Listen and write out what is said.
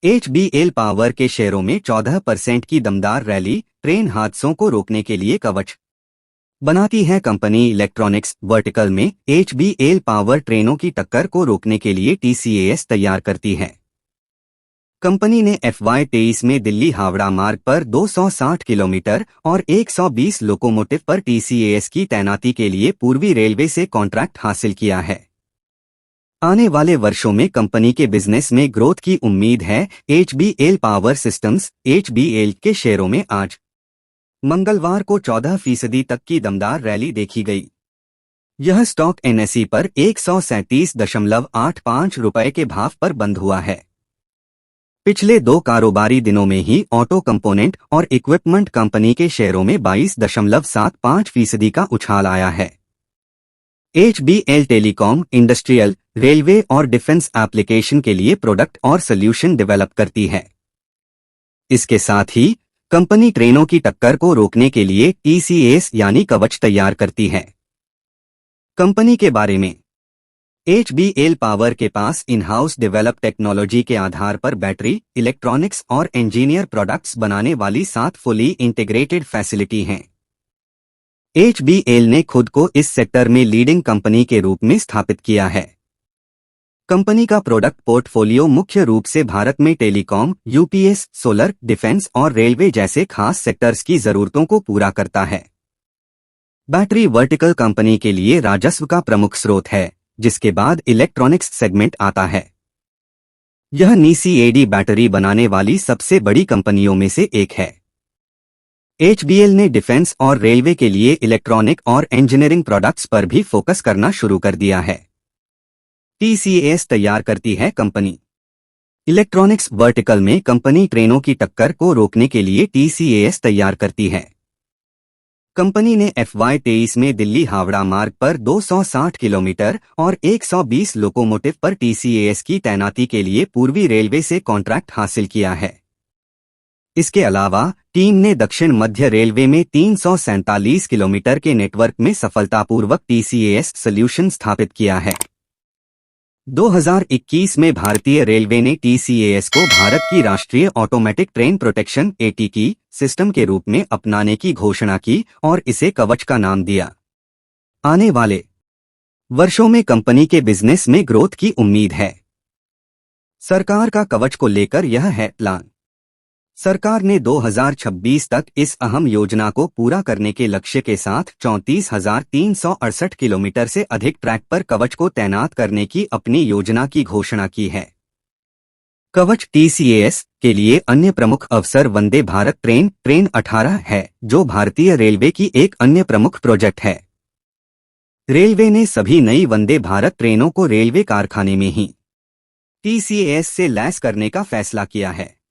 HBL power के शेयरों में 14% की दमदार रैली। ट्रेन हादसों को रोकने के लिए कवच बनाती है कंपनी। इलेक्ट्रॉनिक्स वर्टिकल में HBL पावर ट्रेनों की टक्कर को रोकने के लिए TCAS तैयार करती है। कंपनी ने FY23 में दिल्ली हावड़ा मार्ग पर 260 किलोमीटर और 120 लोकोमोटिव पर TCAS की तैनाती के लिए पूर्वी रेलवे से कॉन्ट्रैक्ट हासिल किया है। आने वाले वर्षों में कंपनी के बिजनेस में ग्रोथ की उम्मीद है। HBL पावर सिस्टम्स HBL के शेयरों में आज मंगलवार को 14% तक की दमदार रैली देखी गई। यह स्टॉक NSE पर 137.85 रुपये के भाव पर बंद हुआ है। पिछले 2 कारोबारी दिनों में ही ऑटो कंपोनेंट और इक्विपमेंट कंपनी के शेयरों में 22.75% का उछाल आया है। HBL टेलीकॉम, इंडस्ट्रियल, रेलवे और डिफेंस एप्लीकेशन के लिए प्रोडक्ट और सॉल्यूशन डेवलप करती है। इसके साथ ही कंपनी ट्रेनों की टक्कर को रोकने के लिए TCAS यानी कवच तैयार करती है। कंपनी के बारे में HBL पावर के पास इन हाउस डेवलप टेक्नोलॉजी के आधार पर बैटरी, इलेक्ट्रॉनिक्स और इंजीनियर प्रोडक्ट्स बनाने वाली 7 फुली इंटीग्रेटेड फैसिलिटी हैं। HBL ने खुद को इस सेक्टर में लीडिंग कंपनी के रूप में स्थापित किया है। कंपनी का प्रोडक्ट पोर्टफोलियो मुख्य रूप से भारत में टेलीकॉम, UPS, सोलर, डिफेंस और रेलवे जैसे खास सेक्टर्स की जरूरतों को पूरा करता है। बैटरी वर्टिकल कंपनी के लिए राजस्व का प्रमुख स्रोत है, जिसके बाद इलेक्ट्रॉनिक्स सेगमेंट आता है। यह NICAD बैटरी बनाने वाली सबसे बड़ी कंपनियों में से एक है। HBL ने डिफेंस और रेलवे के लिए इलेक्ट्रॉनिक और इंजीनियरिंग प्रोडक्ट्स पर भी फोकस करना शुरू कर दिया है। TCAS तैयार करती है कंपनी। इलेक्ट्रॉनिक्स वर्टिकल में कंपनी ट्रेनों की टक्कर को रोकने के लिए TCAS तैयार करती है। कंपनी ने FY23 में दिल्ली हावड़ा मार्ग पर 260 किलोमीटर और 120 लोकोमोटिव पर TCAS की तैनाती के लिए पूर्वी रेलवे से कॉन्ट्रैक्ट हासिल किया है। इसके अलावा टीम ने दक्षिण मध्य रेलवे में 347 किलोमीटर के नेटवर्क में सफलतापूर्वक TCAS सॉल्यूशन स्थापित किया है। 2021 में भारतीय रेलवे ने TCAS को भारत की राष्ट्रीय automatic train protection ATK system के रूप में अपनाने की घोषणा की और इसे कवच का नाम दिया। आने वाले वर्षों में कंपनी के बिजनेस में ग्रोथ की उम्मीद है। सरकार का कवच को लेकर यह है प्लान। सरकार ने 2026 तक इस अहम योजना को पूरा करने के लक्ष्य के साथ 34,368 किलोमीटर से अधिक ट्रैक पर कवच को तैनात करने की अपनी योजना की घोषणा की है। कवच TCAS के लिए अन्य प्रमुख अवसर वंदे भारत ट्रेन 18 है, जो भारतीय रेलवे की एक अन्य प्रमुख प्रोजेक्ट है। रेलवे ने सभी नई वंदे भारत ट्रेनों को रेलवे कारखाने में ही TCAS से लैस करने का फैसला किया है।